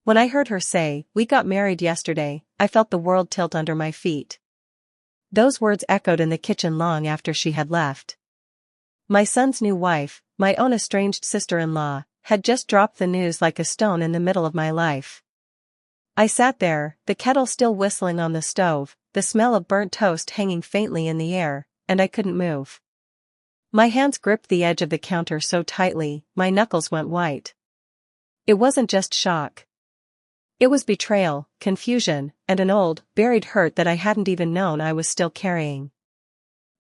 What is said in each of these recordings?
When I heard her say, "We got married yesterday," I felt the world tilt under my feet. Those words echoed in the kitchen long after she had left. My son's new wife, my own estranged sister-in-law, had just dropped the news like a stone in the middle of my life. I sat there, the kettle still whistling on the stove, the smell of burnt toast hanging faintly in the air, and I couldn't move. My hands gripped the edge of the counter so tightly, my knuckles went white. It wasn't just shock. It was betrayal, confusion, and an old, buried hurt that I hadn't even known I was still carrying.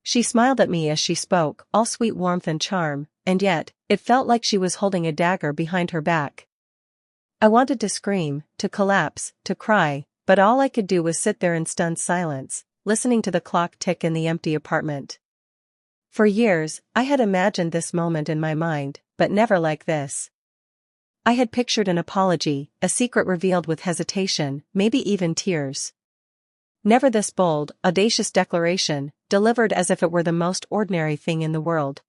She smiled at me as she spoke, all sweet warmth and charm, and yet, it felt like she was holding a dagger behind her back. I wanted to scream, to collapse, to cry, but all I could do was sit there in stunned silence, listening to the clock tick in the empty apartment. For years, I had imagined this moment in my mind, but never like this. I had pictured an apology, a secret revealed with hesitation, maybe even tears. Never this bold, audacious declaration, delivered as if it were the most ordinary thing in the world.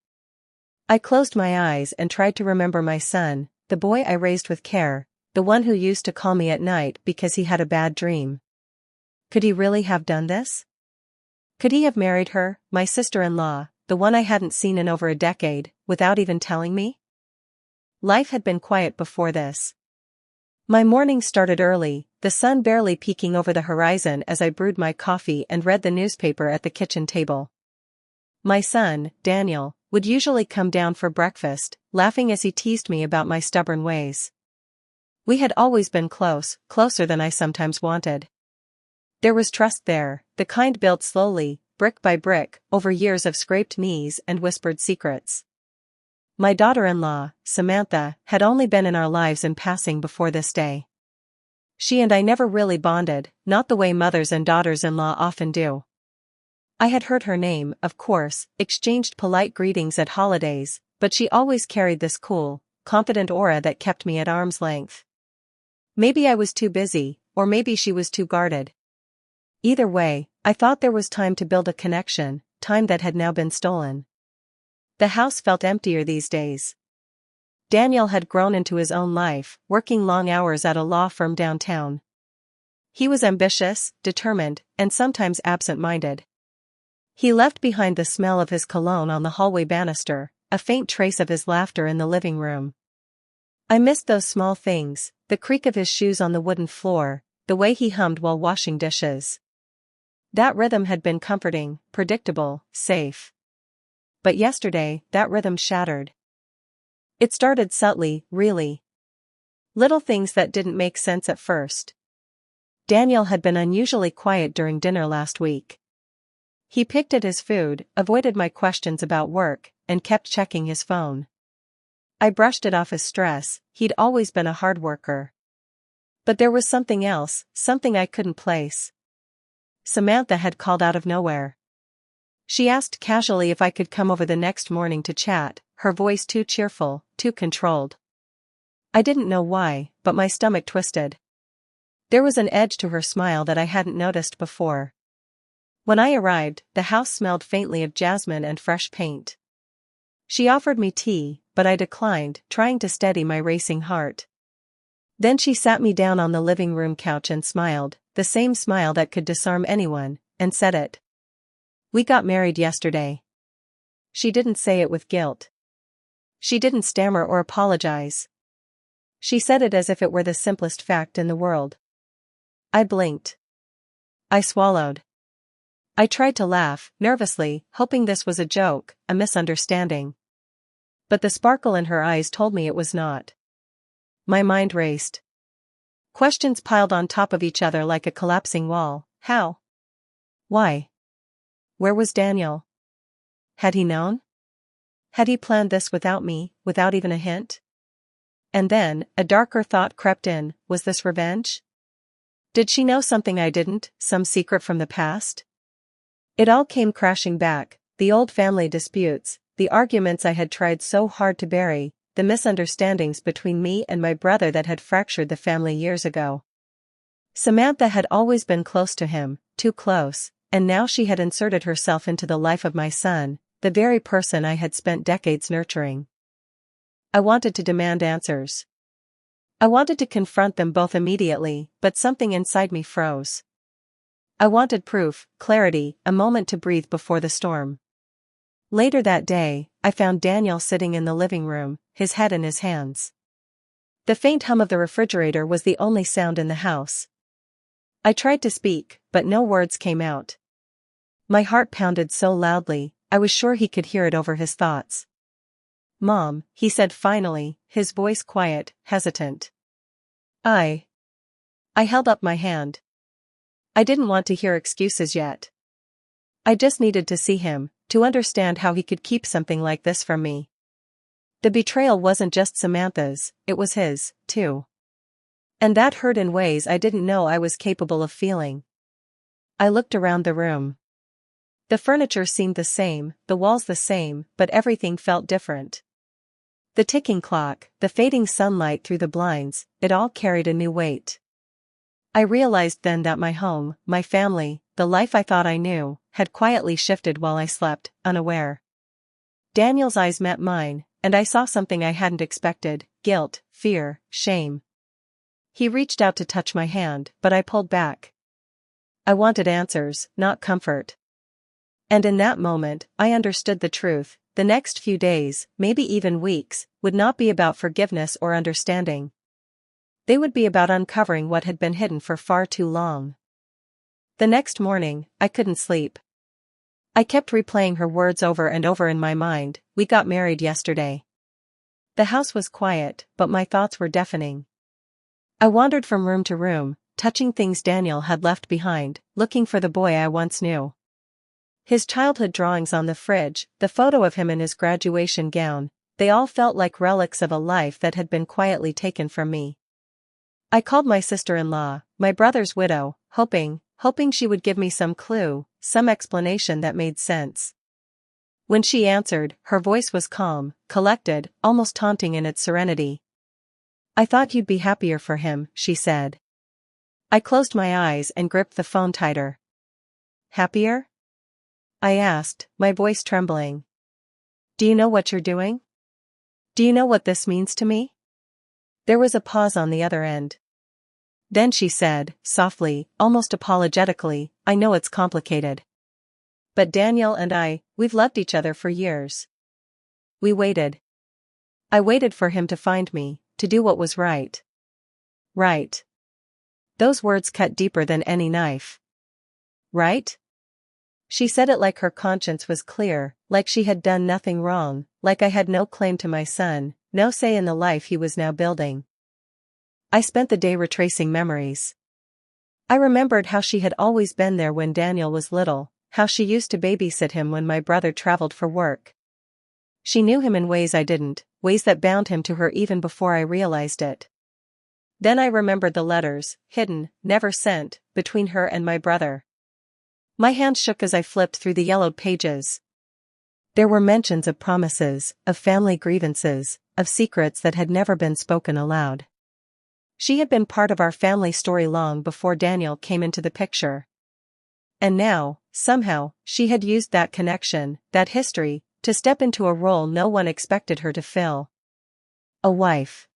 I closed my eyes and tried to remember my son, the boy I raised with care, the one who used to call me at night because he had a bad dream. Could he really have done this? Could he have married her, my sister-in-law, the one I hadn't seen in over a decade, without even telling me? Life had been quiet before this. My morning started early, the sun barely peeking over the horizon as I brewed my coffee and read the newspaper at the kitchen table. My son, Daniel, would usually come down for breakfast, laughing as he teased me about my stubborn ways. We had always been close, closer than I sometimes wanted. There was trust there, the kind built slowly, brick by brick, over years of scraped knees and whispered secrets. My daughter-in-law, Samantha, had only been in our lives in passing before this day. She and I never really bonded, not the way mothers and daughters-in-law often do. I had heard her name, of course, exchanged polite greetings at holidays, but she always carried this cool, confident aura that kept me at arm's length. Maybe I was too busy, or maybe she was too guarded. Either way, I thought there was time to build a connection, time that had now been stolen. The house felt emptier these days. Daniel had grown into his own life, working long hours at a law firm downtown. He was ambitious, determined, and sometimes absent-minded. He left behind the smell of his cologne on the hallway banister, a faint trace of his laughter in the living room. I missed those small things, the creak of his shoes on the wooden floor, the way he hummed while washing dishes. That rhythm had been comforting, predictable, safe. But yesterday, that rhythm shattered. It started subtly, really. Little things that didn't make sense at first. Daniel had been unusually quiet during dinner last week. He picked at his food, avoided my questions about work, and kept checking his phone. I brushed it off as stress, he'd always been a hard worker. But there was something else, something I couldn't place. Samantha had called out of nowhere. She asked casually if I could come over the next morning to chat, her voice too cheerful, too controlled. I didn't know why, but my stomach twisted. There was an edge to her smile that I hadn't noticed before. When I arrived, the house smelled faintly of jasmine and fresh paint. She offered me tea, but I declined, trying to steady my racing heart. Then she sat me down on the living room couch and smiled, the same smile that could disarm anyone, and said it. "We got married yesterday." She didn't say it with guilt. She didn't stammer or apologize. She said it as if it were the simplest fact in the world. I blinked. I swallowed. I tried to laugh, nervously, hoping this was a joke, a misunderstanding. But the sparkle in her eyes told me it was not. My mind raced. Questions piled on top of each other like a collapsing wall. How? Why? Where was Daniel? Had he known? Had he planned this without me, without even a hint? And then, a darker thought crept in, was this revenge? Did she know something I didn't, some secret from the past? It all came crashing back, the old family disputes, the arguments I had tried so hard to bury, the misunderstandings between me and my brother that had fractured the family years ago. Samantha had always been close to him, too close, and now she had inserted herself into the life of my son, the very person I had spent decades nurturing. I wanted to demand answers. I wanted to confront them both immediately, but something inside me froze. I wanted proof, clarity, a moment to breathe before the storm. Later that day, I found Daniel sitting in the living room, his head in his hands. The faint hum of the refrigerator was the only sound in the house. I tried to speak, but no words came out. My heart pounded so loudly, I was sure he could hear it over his thoughts. "Mom," he said finally, his voice quiet, hesitant. I held up my hand. I didn't want to hear excuses yet. I just needed to see him, to understand how he could keep something like this from me. The betrayal wasn't just Samantha's, it was his, too. And that hurt in ways I didn't know I was capable of feeling. I looked around the room. The furniture seemed the same, the walls the same, but everything felt different. The ticking clock, the fading sunlight through the blinds, it all carried a new weight. I realized then that my home, my family, the life I thought I knew, had quietly shifted while I slept, unaware. Daniel's eyes met mine, and I saw something I hadn't expected: guilt, fear, shame. He reached out to touch my hand, but I pulled back. I wanted answers, not comfort. And in that moment, I understood the truth. The next few days, maybe even weeks, would not be about forgiveness or understanding. They would be about uncovering what had been hidden for far too long. The next morning, I couldn't sleep. I kept replaying her words over and over in my mind: "We got married yesterday." The house was quiet, but my thoughts were deafening. I wandered from room to room, touching things Daniel had left behind, looking for the boy I once knew. His childhood drawings on the fridge, the photo of him in his graduation gown, they all felt like relics of a life that had been quietly taken from me. I called my sister-in-law, my brother's widow, hoping she would give me some clue, some explanation that made sense. When she answered, her voice was calm, collected, almost taunting in its serenity. "I thought you'd be happier for him," she said. I closed my eyes and gripped the phone tighter. "Happier?" I asked, my voice trembling. "Do you know what you're doing? Do you know what this means to me?" There was a pause on the other end. Then she said, softly, almost apologetically, "I know it's complicated. But Daniel and we've loved each other for years. We waited. I waited for him to find me, to do what was right." Right. Those words cut deeper than any knife. Right? She said it like her conscience was clear, like she had done nothing wrong, like I had no claim to my son, no say in the life he was now building. I spent the day retracing memories. I remembered how she had always been there when Daniel was little, how she used to babysit him when my brother traveled for work. She knew him in ways I didn't, ways that bound him to her even before I realized it. Then I remembered the letters, hidden, never sent, between her and my brother. My hand shook as I flipped through the yellowed pages. There were mentions of promises, of family grievances, of secrets that had never been spoken aloud. She had been part of our family story long before Daniel came into the picture. And now, somehow, she had used that connection, that history, to step into a role no one expected her to fill. A wife.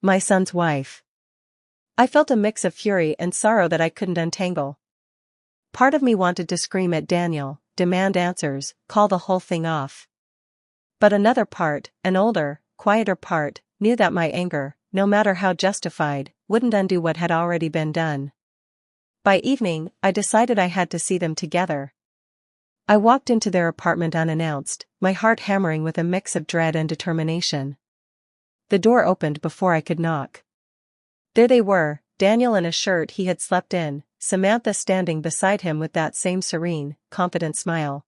My son's wife. I felt a mix of fury and sorrow that I couldn't untangle. Part of me wanted to scream at Daniel, demand answers, call the whole thing off. But another part, an older, quieter part, knew that my anger, no matter how justified, wouldn't undo what had already been done. By evening, I decided I had to see them together. I walked into their apartment unannounced, my heart hammering with a mix of dread and determination. The door opened before I could knock. There they were, Daniel in a shirt he had slept in, Samantha standing beside him with that same serene, confident smile.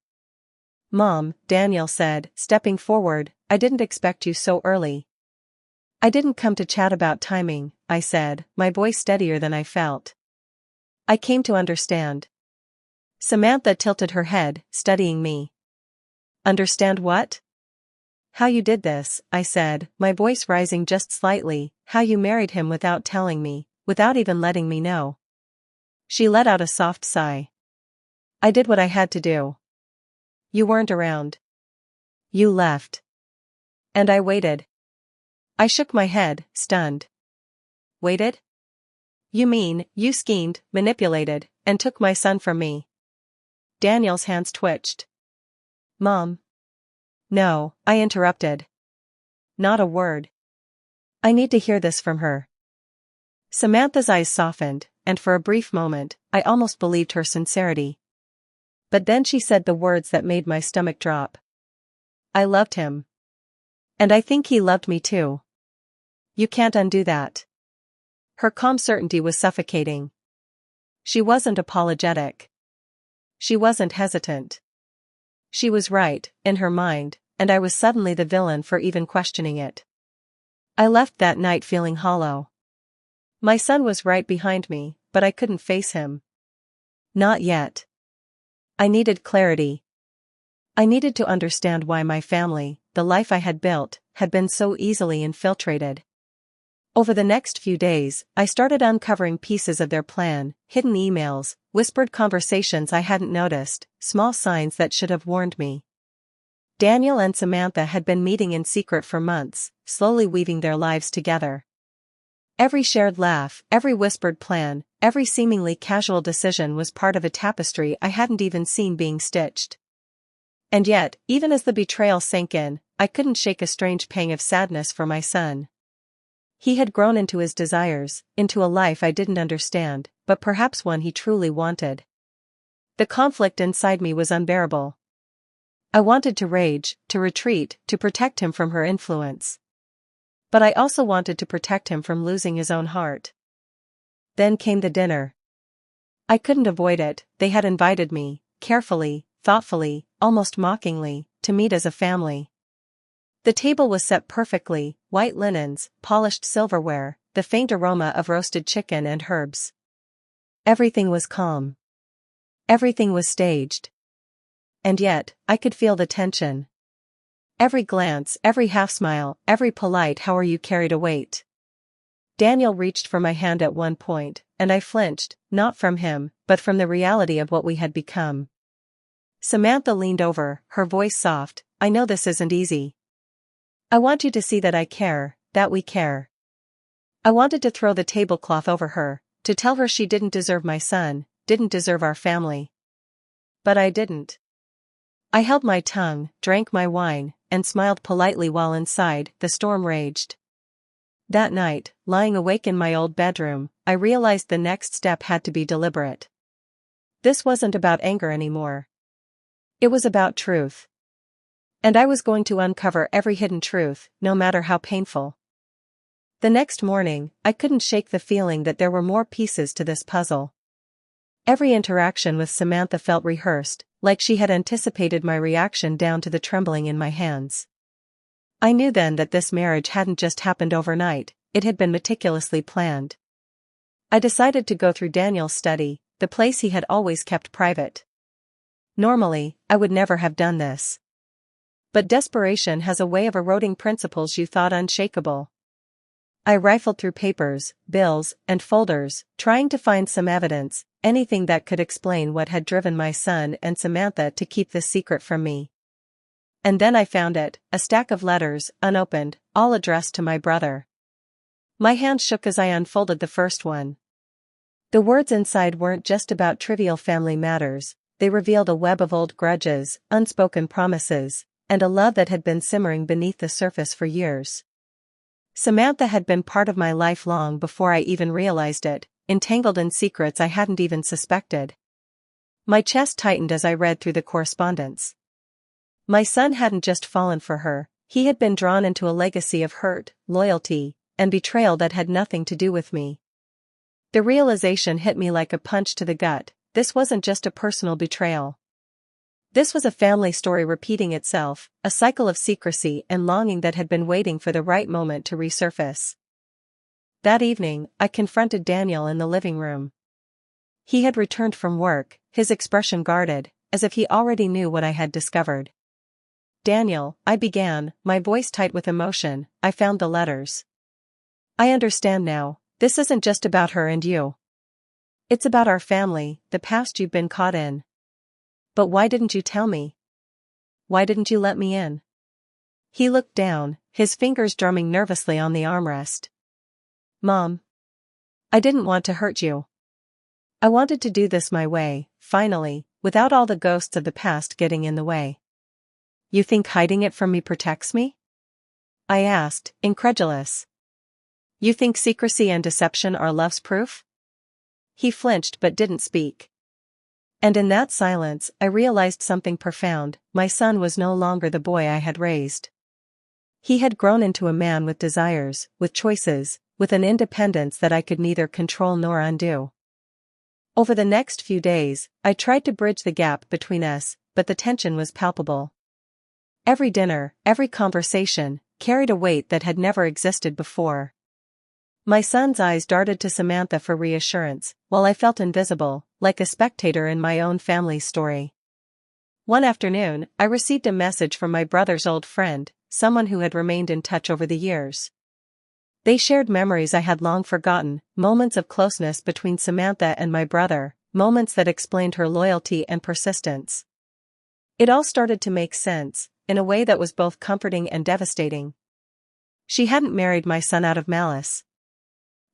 "Mom," Daniel said, stepping forward, "I didn't expect you so early." "I didn't come to chat about timing," I said, my voice steadier than I felt. "I came to understand." Samantha tilted her head, studying me. "Understand what?" "How you did this," I said, my voice rising just slightly, "how you married him without telling me, without even letting me know." She let out a soft sigh. "I did what I had to do. You weren't around. You left. And I waited." I shook my head, stunned. Waited? You mean, you schemed, manipulated, and took my son from me? Daniel's hands twitched. Mom. No, I interrupted. Not a word. I need to hear this from her. Samantha's eyes softened, and for a brief moment, I almost believed her sincerity. But then she said the words that made my stomach drop. I loved him. And I think he loved me too. You can't undo that. Her calm certainty was suffocating. She wasn't apologetic. She wasn't hesitant. She was right, in her mind, and I was suddenly the villain for even questioning it. I left that night feeling hollow. My son was right behind me, but I couldn't face him. Not yet. I needed clarity. I needed to understand why my family, the life I had built, had been so easily infiltrated. Over the next few days, I started uncovering pieces of their plan, hidden emails, whispered conversations I hadn't noticed, small signs that should have warned me. Daniel and Samantha had been meeting in secret for months, slowly weaving their lives together. Every shared laugh, every whispered plan, every seemingly casual decision was part of a tapestry I hadn't even seen being stitched. And yet, even as the betrayal sank in, I couldn't shake a strange pang of sadness for my son. He had grown into his desires, into a life I didn't understand, but perhaps one he truly wanted. The conflict inside me was unbearable. I wanted to rage, to retreat, to protect him from her influence. But I also wanted to protect him from losing his own heart. Then came the dinner. I couldn't avoid it. They had invited me, carefully, thoughtfully, almost mockingly, to meet as a family. The table was set perfectly, white linens, polished silverware, the faint aroma of roasted chicken and herbs. Everything was calm. Everything was staged. And yet, I could feel the tension. Every glance, every half-smile, every polite "how are you" carried a weight. Daniel reached for my hand at one point, and I flinched, not from him, but from the reality of what we had become. Samantha leaned over, her voice soft. I know this isn't easy. I want you to see that I care, that we care. I wanted to throw the tablecloth over her, to tell her she didn't deserve my son, didn't deserve our family. But I didn't. I held my tongue, drank my wine, and smiled politely while inside, the storm raged. That night, lying awake in my old bedroom, I realized the next step had to be deliberate. This wasn't about anger anymore. It was about truth. And I was going to uncover every hidden truth, no matter how painful. The next morning, I couldn't shake the feeling that there were more pieces to this puzzle. Every interaction with Samantha felt rehearsed, like she had anticipated my reaction down to the trembling in my hands. I knew then that this marriage hadn't just happened overnight, it had been meticulously planned. I decided to go through Daniel's study, the place he had always kept private. Normally, I would never have done this. But desperation has a way of eroding principles you thought unshakable. I rifled through papers, bills, and folders, trying to find some evidence, anything that could explain what had driven my son and Samantha to keep this secret from me. And then I found it, a stack of letters, unopened, all addressed to my brother. My hand shook as I unfolded the first one. The words inside weren't just about trivial family matters, they revealed a web of old grudges, unspoken promises, and a love that had been simmering beneath the surface for years. Samantha had been part of my life long before I even realized it, entangled in secrets I hadn't even suspected. My chest tightened as I read through the correspondence. My son hadn't just fallen for her, he had been drawn into a legacy of hurt, loyalty, and betrayal that had nothing to do with me. The realization hit me like a punch to the gut. This wasn't just a personal betrayal. This was a family story repeating itself, a cycle of secrecy and longing that had been waiting for the right moment to resurface. That evening, I confronted Daniel in the living room. He had returned from work, his expression guarded, as if he already knew what I had discovered. Daniel, I began, my voice tight with emotion, I found the letters. I understand now, this isn't just about her and you. It's about our family, the past you've been caught in. But why didn't you tell me? Why didn't you let me in? He looked down, his fingers drumming nervously on the armrest. Mom. I didn't want to hurt you. I wanted to do this my way, finally, without all the ghosts of the past getting in the way. You think hiding it from me protects me? I asked, incredulous. You think secrecy and deception are love's proof? He flinched but didn't speak. And in that silence, I realized something profound. My son was no longer the boy I had raised. He had grown into a man with desires, with choices, with an independence that I could neither control nor undo. Over the next few days, I tried to bridge the gap between us, but the tension was palpable. Every dinner, every conversation, carried a weight that had never existed before. My son's eyes darted to Samantha for reassurance, while I felt invisible, like a spectator in my own family's story. One afternoon, I received a message from my brother's old friend, someone who had remained in touch over the years. They shared memories I had long forgotten, moments of closeness between Samantha and my brother, moments that explained her loyalty and persistence. It all started to make sense, in a way that was both comforting and devastating. She hadn't married my son out of malice.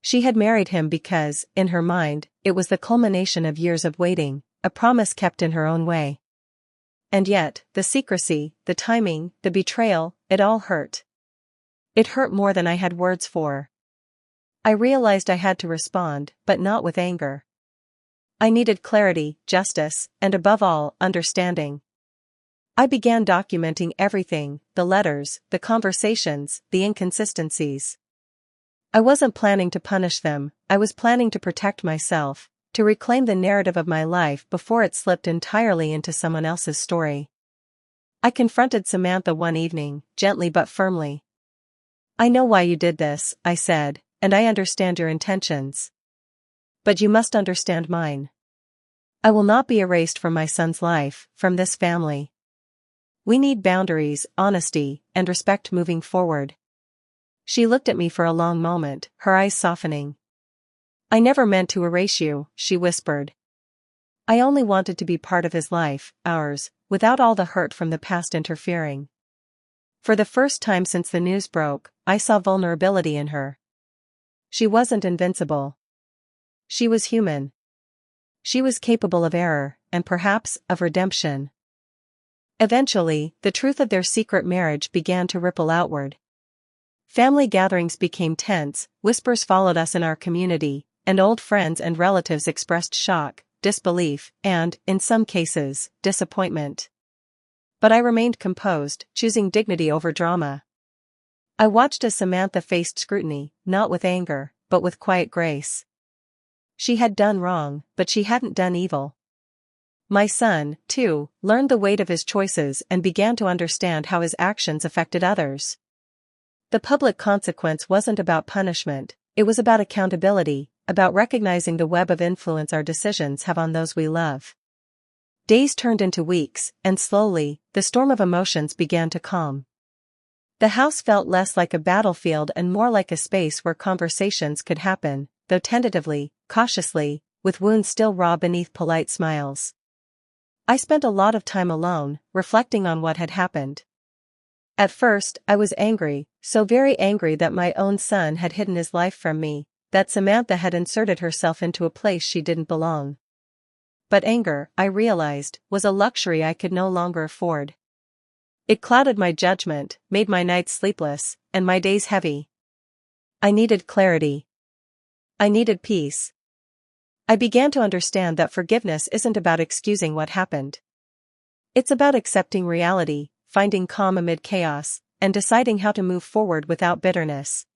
She had married him because, in her mind, it was the culmination of years of waiting, a promise kept in her own way. And yet, the secrecy, the timing, the betrayal, it all hurt. It hurt more than I had words for. I realized I had to respond, but not with anger. I needed clarity, justice, and above all, understanding. I began documenting everything, the letters, the conversations, the inconsistencies. I wasn't planning to punish them, I was planning to protect myself, to reclaim the narrative of my life before it slipped entirely into someone else's story. I confronted Samantha one evening, gently but firmly. I know why you did this, I said, and I understand your intentions. But you must understand mine. I will not be erased from my son's life, from this family. We need boundaries, honesty, and respect moving forward. She looked at me for a long moment, her eyes softening. I never meant to erase you, she whispered. I only wanted to be part of his life, ours, without all the hurt from the past interfering. For the first time since the news broke, I saw vulnerability in her. She wasn't invincible. She was human. She was capable of error, and perhaps, of redemption. Eventually, the truth of their secret marriage began to ripple outward. Family gatherings became tense, whispers followed us in our community, and old friends and relatives expressed shock, disbelief, and, in some cases, disappointment. But I remained composed, choosing dignity over drama. I watched as Samantha faced scrutiny, not with anger, but with quiet grace. She had done wrong, but she hadn't done evil. My son, too, learned the weight of his choices and began to understand how his actions affected others. The public consequence wasn't about punishment, it was about accountability, about recognizing the web of influence our decisions have on those we love. Days turned into weeks, and slowly, the storm of emotions began to calm. The house felt less like a battlefield and more like a space where conversations could happen, though tentatively, cautiously, with wounds still raw beneath polite smiles. I spent a lot of time alone, reflecting on what had happened. At first, I was angry, so very angry that my own son had hidden his life from me, that Samantha had inserted herself into a place she didn't belong. But anger, I realized, was a luxury I could no longer afford. It clouded my judgment, made my nights sleepless, and my days heavy. I needed clarity. I needed peace. I began to understand that forgiveness isn't about excusing what happened. It's about accepting reality, finding calm amid chaos, and deciding how to move forward without bitterness.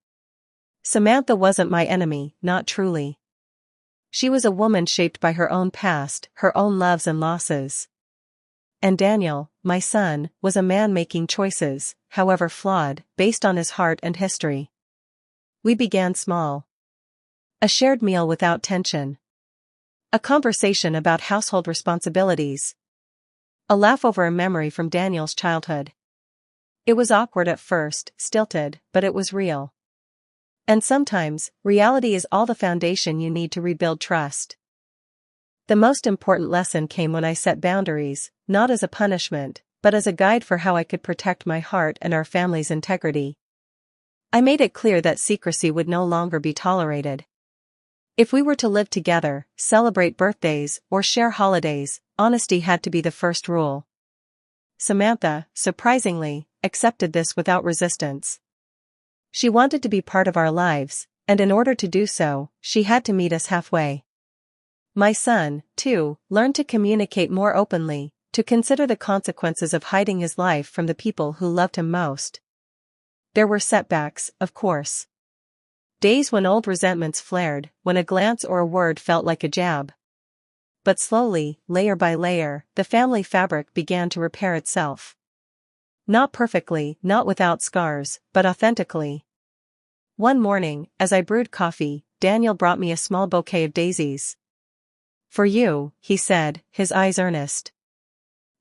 Samantha wasn't my enemy, not truly. She was a woman shaped by her own past, her own loves and losses. And Daniel, my son, was a man making choices, however flawed, based on his heart and history. We began small. A shared meal without tension. A conversation about household responsibilities. A laugh over a memory from Daniel's childhood. It was awkward at first, stilted, but it was real. And sometimes, reality is all the foundation you need to rebuild trust. The most important lesson came when I set boundaries, not as a punishment, but as a guide for how I could protect my heart and our family's integrity. I made it clear that secrecy would no longer be tolerated. If we were to live together, celebrate birthdays, or share holidays, honesty had to be the first rule. Samantha, surprisingly, accepted this without resistance. She wanted to be part of our lives, and in order to do so, she had to meet us halfway. My son, too, learned to communicate more openly, to consider the consequences of hiding his life from the people who loved him most. There were setbacks, of course. Days when old resentments flared, when a glance or a word felt like a jab. But slowly, layer by layer, the family fabric began to repair itself. Not perfectly, not without scars, but authentically. One morning, as I brewed coffee, Daniel brought me a small bouquet of daisies. "For you," he said, his eyes earnest.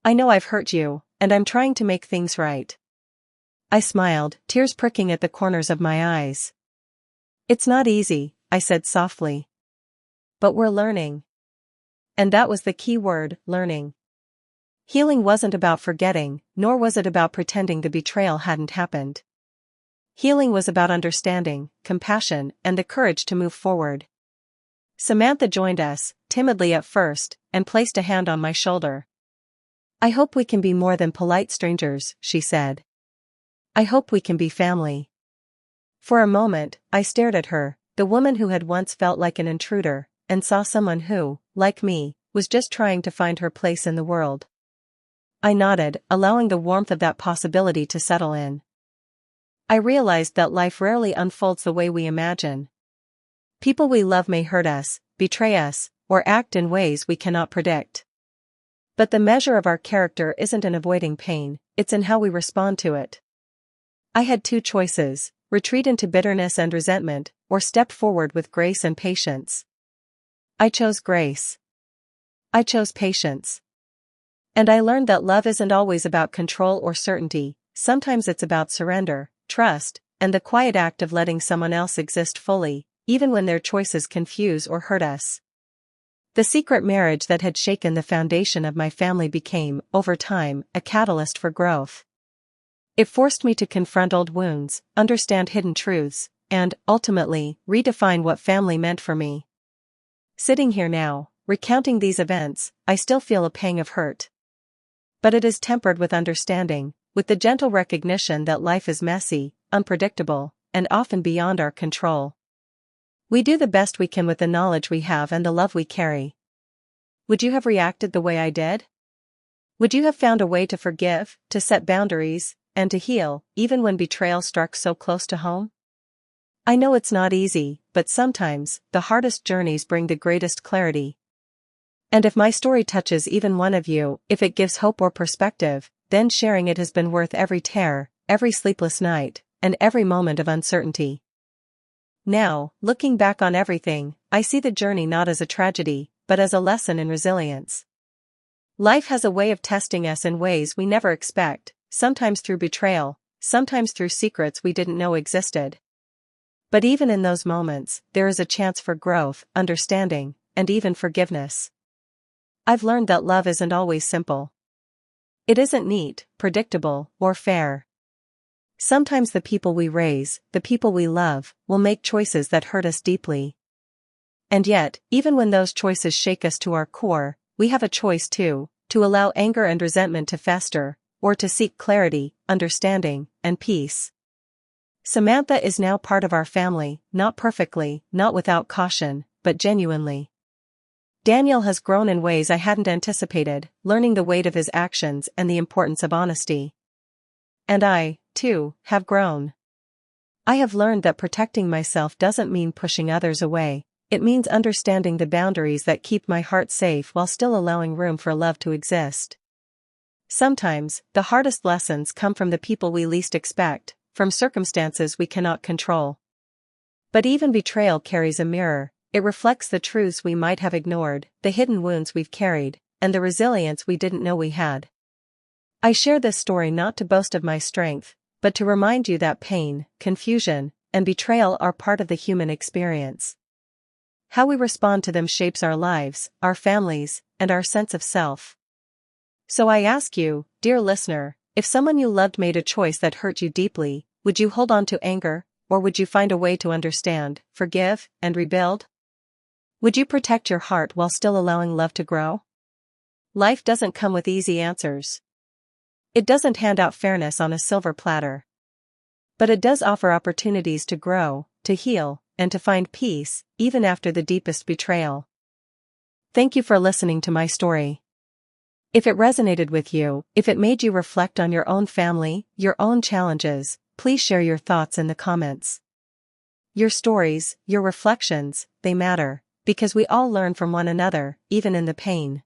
"I know I've hurt you, and I'm trying to make things right." I smiled, tears pricking at the corners of my eyes. "It's not easy," I said softly. "But we're learning." And that was the key word, learning. Healing wasn't about forgetting, nor was it about pretending the betrayal hadn't happened. Healing was about understanding, compassion, and the courage to move forward. Samantha joined us, timidly at first, and placed a hand on my shoulder. "I hope we can be more than polite strangers," she said. "I hope we can be family." For a moment, I stared at her, the woman who had once felt like an intruder, and saw someone who, like me, was just trying to find her place in the world. I nodded, allowing the warmth of that possibility to settle in. I realized that life rarely unfolds the way we imagine. People we love may hurt us, betray us, or act in ways we cannot predict. But the measure of our character isn't in avoiding pain, it's in how we respond to it. I had two choices: retreat into bitterness and resentment, or step forward with grace and patience. I chose grace. I chose patience. And I learned that love isn't always about control or certainty, sometimes it's about surrender, trust, and the quiet act of letting someone else exist fully, even when their choices confuse or hurt us. The secret marriage that had shaken the foundation of my family became, over time, a catalyst for growth. It forced me to confront old wounds, understand hidden truths, and, ultimately, redefine what family meant for me. Sitting here now, recounting these events, I still feel a pang of hurt. But it is tempered with understanding, with the gentle recognition that life is messy, unpredictable, and often beyond our control. We do the best we can with the knowledge we have and the love we carry. Would you have reacted the way I did? Would you have found a way to forgive, to set boundaries, and to heal, even when betrayal struck so close to home? I know it's not easy, but sometimes, the hardest journeys bring the greatest clarity. And if my story touches even one of you, if it gives hope or perspective, then sharing it has been worth every tear, every sleepless night, and every moment of uncertainty. Now, looking back on everything, I see the journey not as a tragedy, but as a lesson in resilience. Life has a way of testing us in ways we never expect, sometimes through betrayal, sometimes through secrets we didn't know existed. But even in those moments, there is a chance for growth, understanding, and even forgiveness. I've learned that love isn't always simple. It isn't neat, predictable, or fair. Sometimes the people we raise, the people we love, will make choices that hurt us deeply. And yet, even when those choices shake us to our core, we have a choice too, to allow anger and resentment to fester, or to seek clarity, understanding, and peace. Samantha is now part of our family, not perfectly, not without caution, but genuinely. Daniel has grown in ways I hadn't anticipated, learning the weight of his actions and the importance of honesty. And I, too, have grown. I have learned that protecting myself doesn't mean pushing others away, it means understanding the boundaries that keep my heart safe while still allowing room for love to exist. Sometimes, the hardest lessons come from the people we least expect, from circumstances we cannot control. But even betrayal carries a mirror, it reflects the truths we might have ignored, the hidden wounds we've carried, and the resilience we didn't know we had. I share this story not to boast of my strength, but to remind you that pain, confusion, and betrayal are part of the human experience. How we respond to them shapes our lives, our families, and our sense of self. So I ask you, dear listener, if someone you loved made a choice that hurt you deeply, would you hold on to anger, or would you find a way to understand, forgive, and rebuild? Would you protect your heart while still allowing love to grow? Life doesn't come with easy answers. It doesn't hand out fairness on a silver platter. But it does offer opportunities to grow, to heal, and to find peace, even after the deepest betrayal. Thank you for listening to my story. If it resonated with you, if it made you reflect on your own family, your own challenges, please share your thoughts in the comments. Your stories, your reflections, they matter, because we all learn from one another, even in the pain.